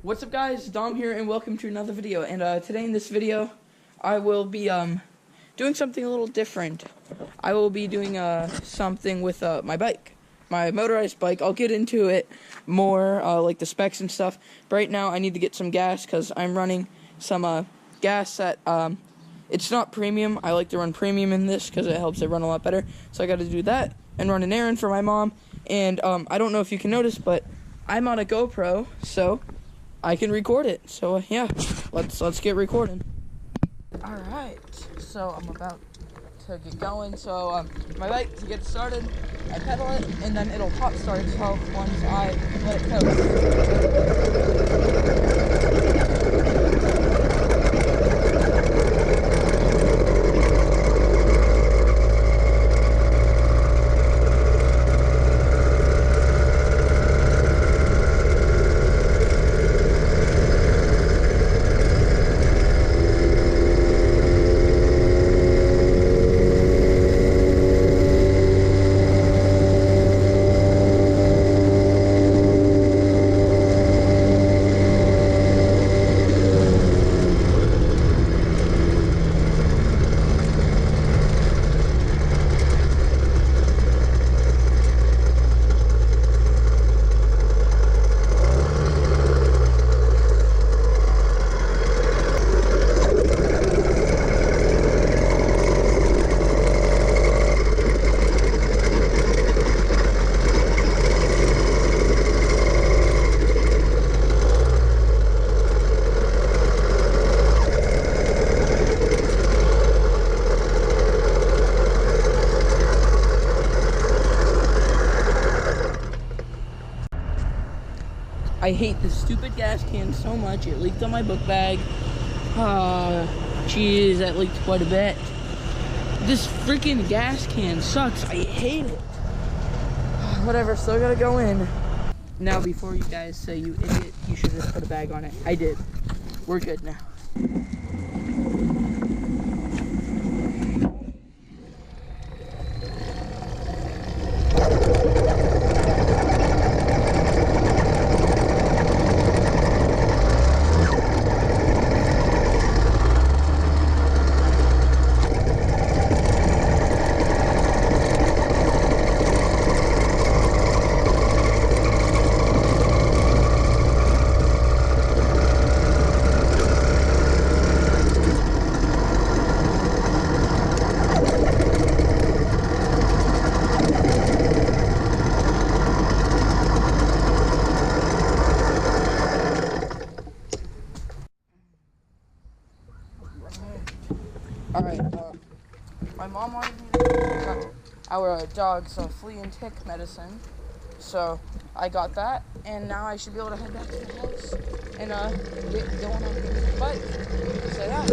What's up, guys? Dom here, and welcome to another video. And today in this video, I will be doing something a little different. I will be doing something with my bike, my motorized bike. I'll get into it more, like the specs and stuff. But right now, I need to get some gas because I'm running some gas that it's not premium. I like to run premium in this because it helps it run a lot better. So I got to do that and run an errand for my mom. And I don't know if you can notice, but I'm on a GoPro, so I can record it. So yeah, let's get recording. All right, so I'm about to get going. So my bike, to get started, I pedal it and then it'll pop start itself once I let it I hate this stupid gas can so much. It leaked on my book bag. Jeez, that leaked quite a bit. This freaking gas can sucks. I hate it. Whatever, still gotta go in. Now, before you guys say, you idiot, you should just put a bag on it. I did. We're good now. Alright, my mom wanted me to get our dog's flea and tick medicine, so I got that, and now I should be able to head back to the house and get going on the bike. So yeah.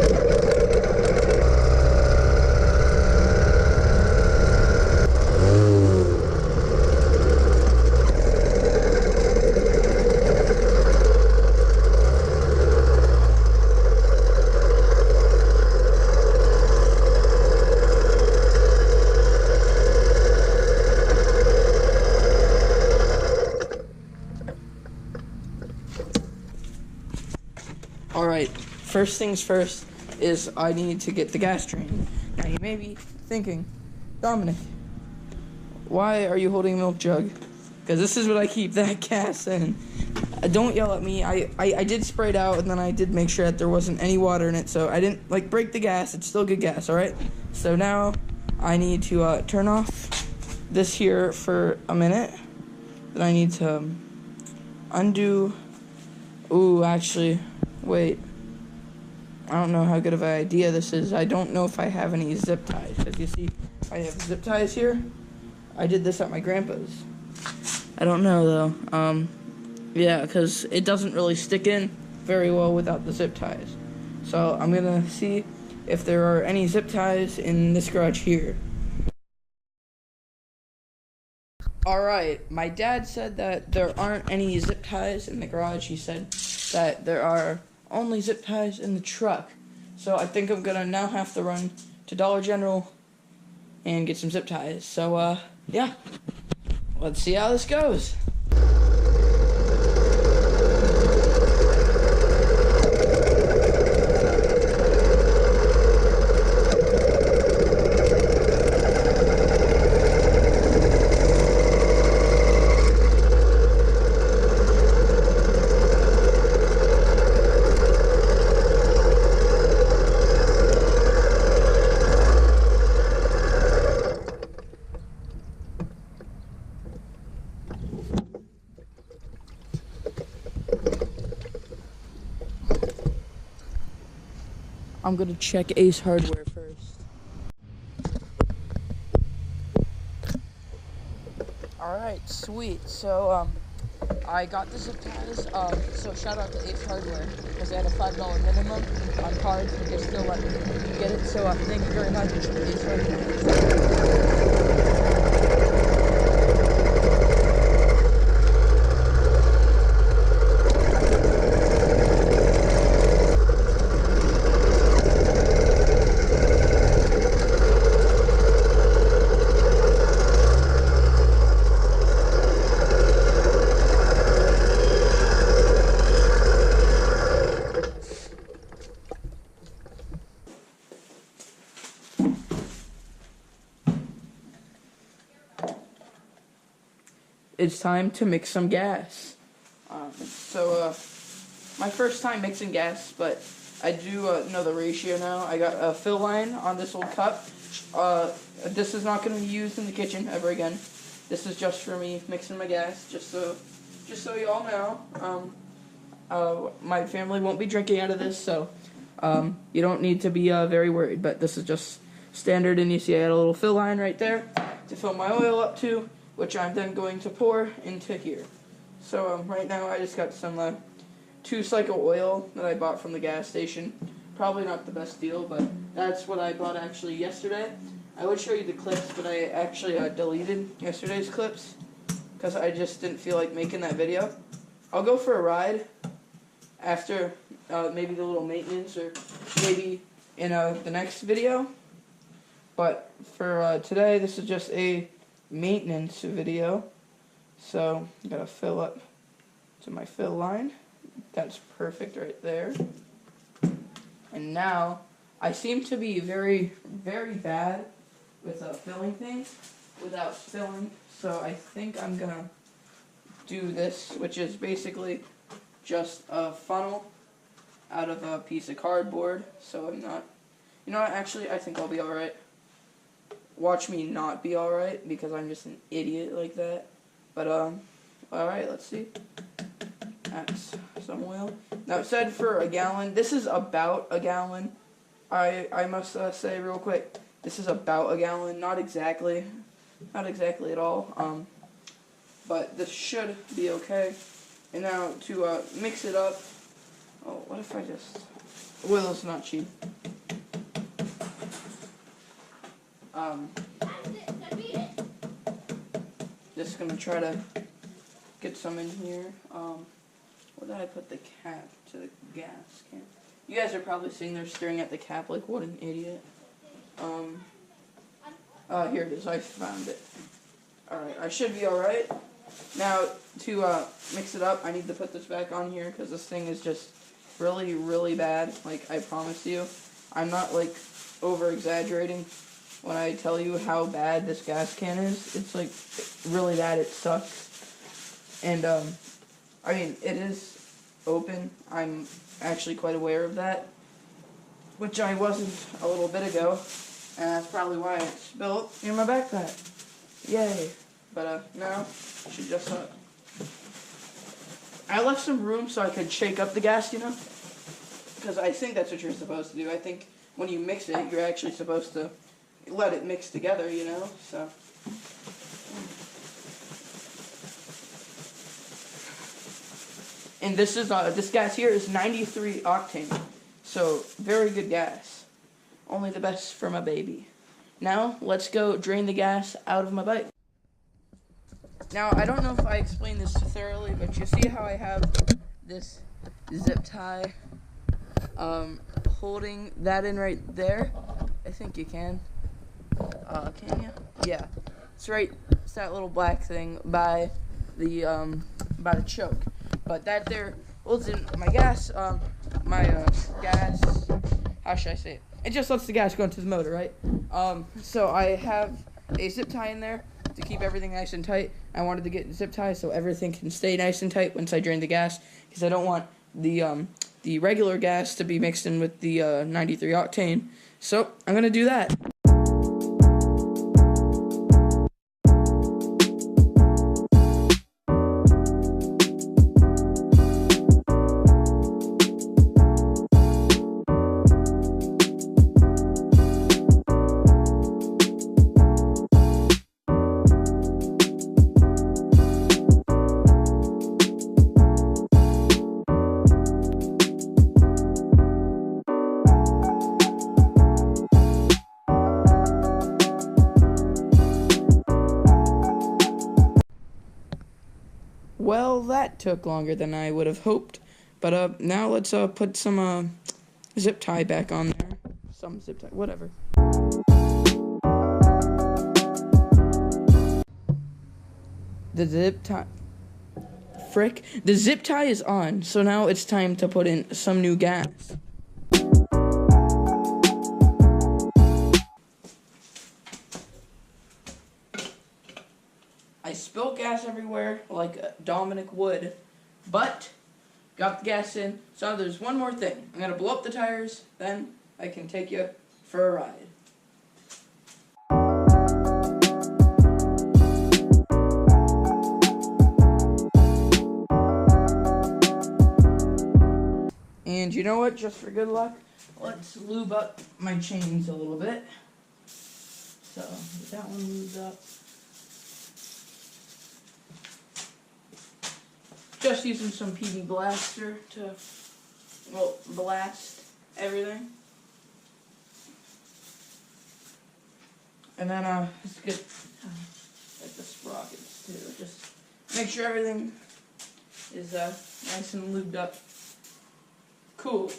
Alright, first things first is I need to get the gas drain. Now you may be thinking, Dominic, why are you holding a milk jug? Because this is what I keep that gas in. Don't yell at me. I did spray it out, and then I did make sure that there wasn't any water in it, so I didn't break the gas. It's still good gas, alright? So now I need to turn off this here for a minute. Then I need to undo. Ooh, actually, wait. I don't know how good of an idea this is. I don't know if I have any zip ties. As you see, I have zip ties here. I did this at my grandpa's. I don't know, though. Yeah, because it doesn't really stick in very well without the zip ties. So I'm going to see if there are any zip ties in this garage here. Alright, my dad said that there aren't any zip ties in the garage. He said that there are only zip ties in the truck. So I think I'm gonna now have to run to Dollar General and get some zip ties. So yeah, let's see how this goes. I'm gonna check Ace Hardware first. Alright, sweet. So, I got the zip ties. So shout out to Ace Hardware, because they had a $5 minimum on cards, but they still let me get it. So, thank you very much, Ace Hardware. It's time to mix some gas. My first time mixing gas, but I do know the ratio now. I got a fill line on this old cup. This is not going to be used in the kitchen ever again. This is just for me mixing my gas, just so you all know. My family won't be drinking out of this, so you don't need to be very worried. But this is just standard, and you see I had a little fill line right there to fill my oil up to, which I'm then going to pour into here. So right now I just got some 2-cycle oil that I bought from the gas station. Probably not the best deal, but that's what I bought actually yesterday. I would show you the clips, but I actually deleted yesterday's clips because I just didn't feel like making that video. I'll go for a ride after maybe the little maintenance, or maybe in the next video. But for today, this is just a maintenance video. So I'm gonna fill up to my fill line. That's perfect right there. And now I seem to be very, very bad with filling things without spilling. So I think I'm gonna do this, which is basically just a funnel out of a piece of cardboard. So I'm not, you know what, actually I think I'll be alright. Watch me not be alright, because I'm just an idiot like that. But, alright, let's see. That's some oil. Now, it said for a gallon. This is about a gallon. I must say real quick, this is about a gallon. Not exactly. Not exactly at all. But this should be okay. And now, to mix it up. Oh, what if I just... Oil is not cheap. Just gonna try to get some in here. Where did I put the cap to the gas can? You guys are probably sitting there staring at the cap like, what an idiot. Here it is, I found it. Alright, I should be alright. Now, to mix it up, I need to put this back on here, because this thing is just really, really bad. Like, I promise you. I'm not, like, over-exaggerating when I tell you how bad this gas can is. It's, like, really bad. It sucks. And, I mean, it is open. I'm actually quite aware of that, which I wasn't a little bit ago, and that's probably why it spilled in my backpack. Yay. But, now, I should just, I left some room so I could shake up the gas, you know? Because I think that's what you're supposed to do. I think when you mix it, you're actually supposed to let it mix together, you know? So... And this is this gas here is 93 octane, so very good gas. Only the best for my baby. Now let's go drain the gas out of my bike. Now I don't know if I explained this thoroughly, but you see how I have this zip tie holding that in right there? I think you can. Can you? Yeah, it's right. It's that little black thing by the choke. But that there holds in my gas, gas, how should I say it? It just lets the gas go into the motor, right? So I have a zip tie in there to keep everything nice and tight. I wanted to get zip ties so everything can stay nice and tight once I drain the gas, because I don't want the regular gas to be mixed in with the 93 octane. So I'm gonna do that. well, that took longer than I would have hoped. But now let's put some zip tie back on there. Some zip tie, whatever. The zip tie. Frick. The zip tie is on, so now it's time to put in some new gas. I spilled gas everywhere like Dominic would, but got the gas in. So there's one more thing. I'm gonna blow up the tires, then I can take you for a ride. And you know what? Just for good luck, let's lube up my chains a little bit. So get that one lubed up. Just using some PB Blaster to, well, blast everything. And then let's get like the sprockets too. Just make sure everything is nice and lubed up. Cool.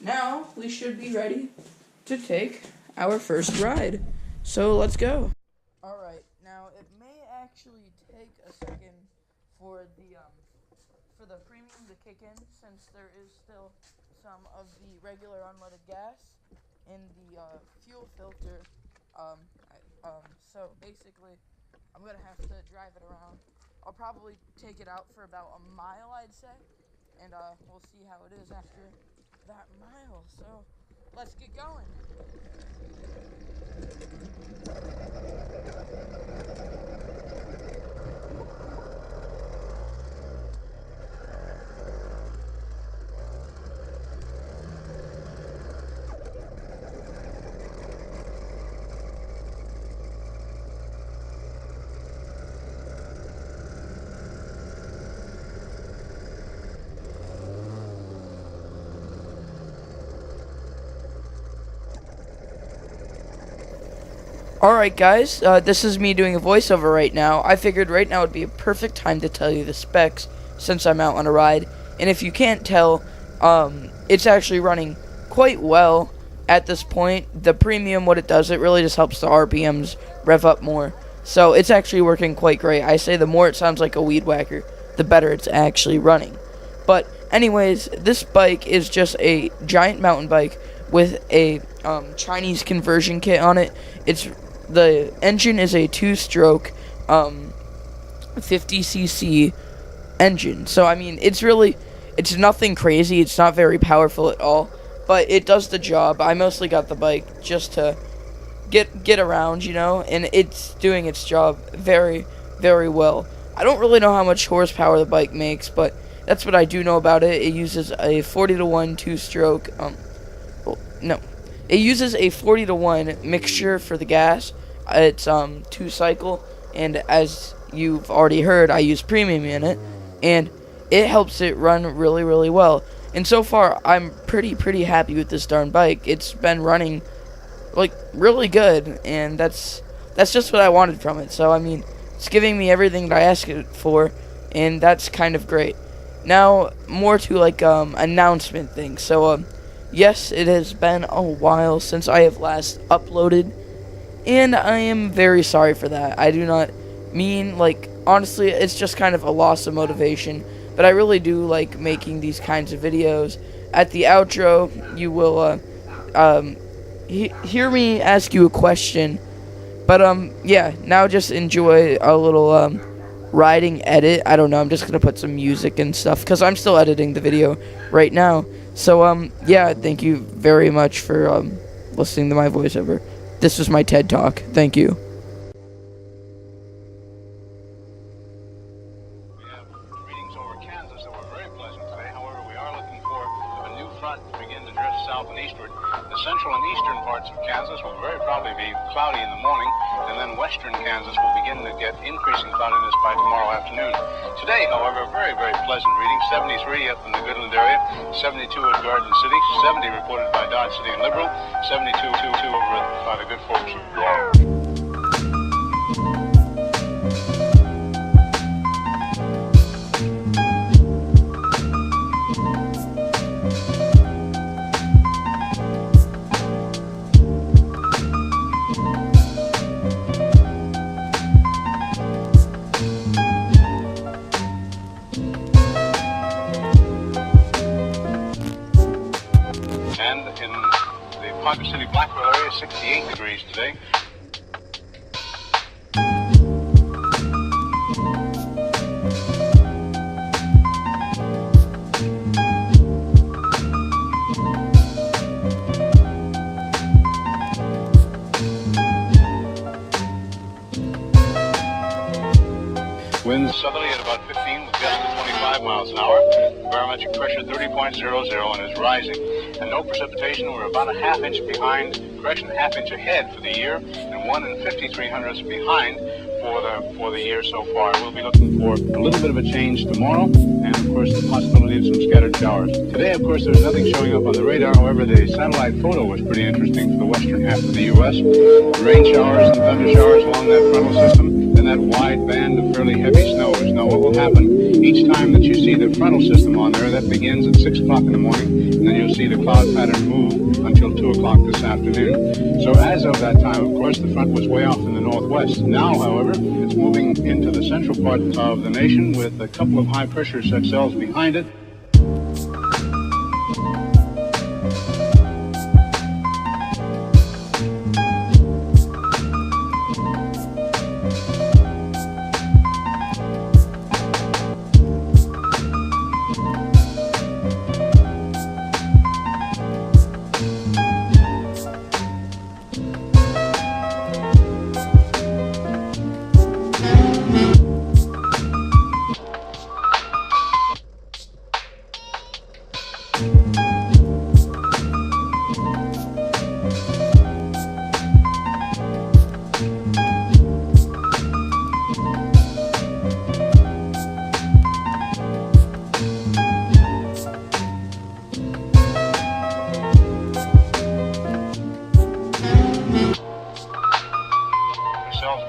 Now we should be ready to take our first ride. So let's go. Alright, now it may actually take a second for the premium to kick in, since there is still some of the regular unleaded gas in the fuel filter. So basically, I'm gonna have to drive it around. I'll probably take it out for about a mile, I'd say, and we'll see how it is after that mile. So let's get going. Alright guys, this is me doing a voiceover right now. I figured right now would be a perfect time to tell you the specs, since I'm out on a ride. And if you can't tell, it's actually running quite well at this point. The premium, what it does, it really just helps the RPMs rev up more. So it's actually working quite great. I say the more it sounds like a weed whacker, the better it's actually running. But anyways, this bike is just a giant mountain bike with a Chinese conversion kit on it. The engine is a 2-stroke 50cc engine. So I mean, it's nothing crazy. It's not very powerful at all, but it does the job. I mostly got the bike just to get around, you know, and it's doing its job very, very well. I don't really know how much horsepower the bike makes, but that's what I do know about it. It uses a 40-to-1 2-stroke. It uses a 40-to-1 mixture for the gas. It's 2-cycle, and as you've already heard, I use premium in it, and it helps it run really, really well. And so far, I'm pretty happy with this darn bike. It's been running like really good, and that's just what I wanted from it. So I mean, it's giving me everything that I asked it for, and that's kind of great. Now, more to like announcement things. So yes, it has been a while since I have last uploaded, and I am very sorry for that. I do not mean, like, honestly, it's just kind of a loss of motivation, but I really do like making these kinds of videos. At the outro, you will hear me ask you a question, but yeah, now just enjoy a little riding edit. I don't know, I'm just gonna put some music and stuff, because I'm still editing the video right now. So, yeah, thank you very much for, listening to my voiceover. This was my TED Talk. Thank you. We have readings over Kansas that were very pleasant today. However, we are looking for a new front to begin to drift south and eastward. The central and eastern parts of Kansas will very probably be cloudy in the morning, and then western Kansas will begin to get increasing cloudiness by tomorrow afternoon. Today, however, very, very pleasant reading. 73 up in the Goodland area, 72 at Garden City, 70 reported by Dodge City and Liberal, 72 over by the good folks of Garden. And in the Ponca City Blackwell area, 68 degrees today. Winds southerly at about 15 with gusts of 25 miles an hour. Barometric pressure 30.00 and is rising. And no precipitation. We're about a half-inch behind, a half-inch ahead for the year, and 1 53/100ths behind for the year so far. We'll be looking for a little bit of a change tomorrow, and of course the possibility of some scattered showers. Today, of course, there's nothing showing up on the radar. However, the satellite photo was pretty interesting for the western half of the U.S. Rain showers and thunder showers along that frontal system, and that wide band of fairly heavy snows. Now, what will happen each time that you see the frontal system on there, that begins at 6 o'clock in the morning, and then you'll see the cloud pattern move until 2 o'clock this afternoon. So as of that time, of course, the front was way off in the northwest. Now, however, it's moving into the central part of the nation with a couple of high-pressure cells behind it.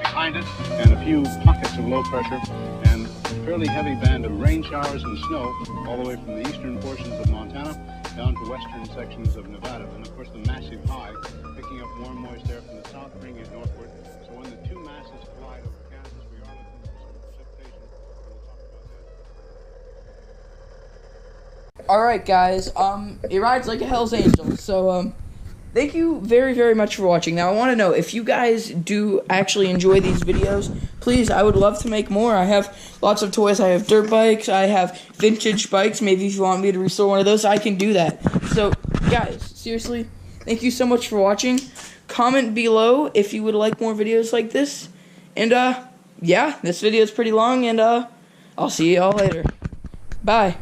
Behind it, and a few pockets of low pressure, and a fairly heavy band of rain showers and snow all the way from the eastern portions of Montana down to western sections of Nevada. And of course the massive high picking up warm moist air from the south, bringing it northward. So when the two masses collide over Kansas, we are looking for some precipitation. We'll talk about that. Alright guys, it rides like a Hell's Angel, so thank you very, very much for watching. Now, I want to know, if you guys do actually enjoy these videos, please, I would love to make more. I have lots of toys. I have dirt bikes. I have vintage bikes. Maybe if you want me to restore one of those, I can do that. So, guys, seriously, thank you so much for watching. Comment below if you would like more videos like this. And, yeah, this video is pretty long, and, I'll see you all later. Bye.